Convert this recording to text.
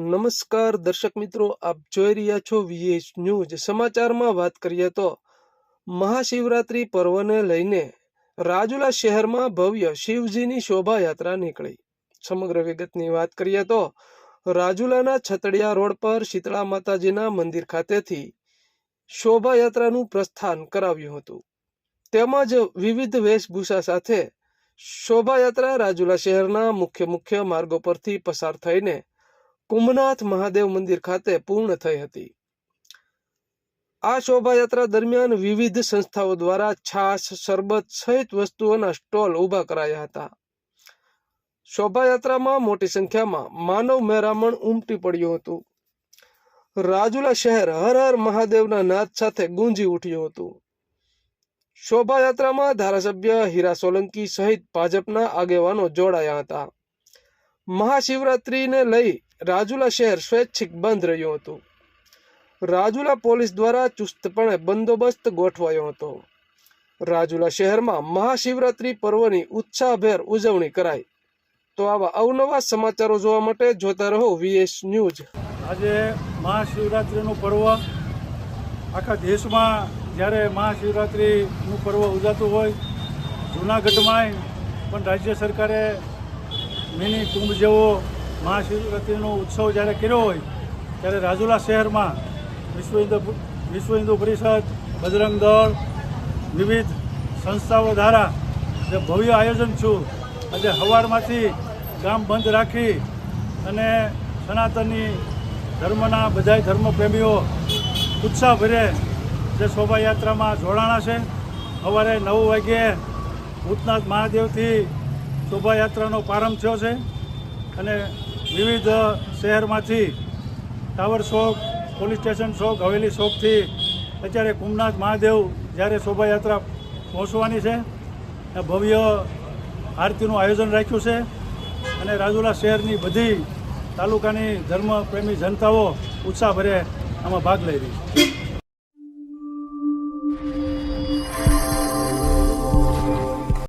નમસ્કાર દર્શક મિત્રો, આપ જોઈ રહ્યા છો વીએસ ન્યૂઝ। સમાચારમાં વાત કરીએ તો મહાશિવરાત્રી પર્વને લઈને રાજુલા શહેરમાં ભવ્ય શિવજીની શોભાયાત્રા નીકળી। સમગ્ર વિગતની વાત કરીએ તો રાજુલાના છતડિયા રોડ પર શીતળા માતાજીના મંદિર ખાતેથી શોભાયાત્રાનું પ્રસ્થાન કરાવ્યું હતું, તેમજ વિવિધ વેશભૂષા સાથે શોભાયાત્રા રાજુલા શહેરના મુખ્ય માર્ગો પરથી પસાર થઈને કુંભનાથ મહાદેવ મંદિર ખાતે પૂર્ણ થઈ હતી। આ શોભાયાત્રા દરમિયાન વિવિધ સંસ્થાઓ દ્વારા છાશ, શરબત સહિત વસ્તુઓના સ્ટોલ ઊભા કરાયા હતા। શોભાયાત્રામાં મોટી સંખ્યામાં માનવ મહેરામણ ઉમટી પડ્યું હતું। રાજુલા શહેર હર હર મહાદેવના નાદ સાથે ગુંજી ઉઠ્યું હતું। શોભાયાત્રામાં ધારાસભ્ય હીરા સોલંકી સહિત ભાજપના આગેવાનો જોડાયા હતા। મહાશિવરાત્રીને લઈ રાજુલા શહેર સ્વૈચ્છિક બંધ રહ્યું હતું। રાજુલા પોલીસ દ્વારા ચુસ્તપણે બંદોબસ્ત ગોઠવાયો હતો। રાજુલા શહેરમાં મહાશિવરાત્રી પર્વની ઉત્સાહભેર ઉજવણી કરાઈ। તો આવા અવનવા સમાચારો જોવા માટે જોતા રહો વીએસ ન્યૂઝ। આજે મહાશિવરાત્રિનું પર્વ આખા દેશમાં જ્યારે મહાશિવરાત્રિનું પર્વ ઉજાતું હોય, જૂનાગઢમાં પણ રાજ્ય સરકારે મિની કુંભ જેવો મહાશિવરાત્રિનો ઉત્સવ જ્યારે કર્યો હોય, ત્યારે રાજુલા શહેરમાં વિશ્વ હિન્દુ પરિષદ, બજરંગ દળ, વિવિધ સંસ્થાઓ દ્વારા જે ભવ્ય આયોજન છું, આજે સવારમાંથી ગામ બંધ રાખી અને સનાતની ધર્મના બધા ધર્મપ્રેમીઓ ઉત્સાહભરે જે શોભાયાત્રામાં જોડાણા છે। સવારે 9 વાગ્યે ભૂતનાથ મહાદેવથી શોભાયાત્રાનો પ્રારંભ થયો છે અને વિવિધ શહેરમાંથી ટાવર ચોક, પોલીસ સ્ટેશન ચોક, હવેલી ચોકથી અત્યારે કુંભનાથ મહાદેવ જ્યારે શોભાયાત્રા પહોંચવાની છે, આ ભવ્ય આરતીનું આયોજન રાખ્યું છે અને રાજુલા શહેરની બધી તાલુકાની ધર્મપ્રેમી જનતાઓ ઉત્સાહભરે આમાં ભાગ લઈ રહી છે।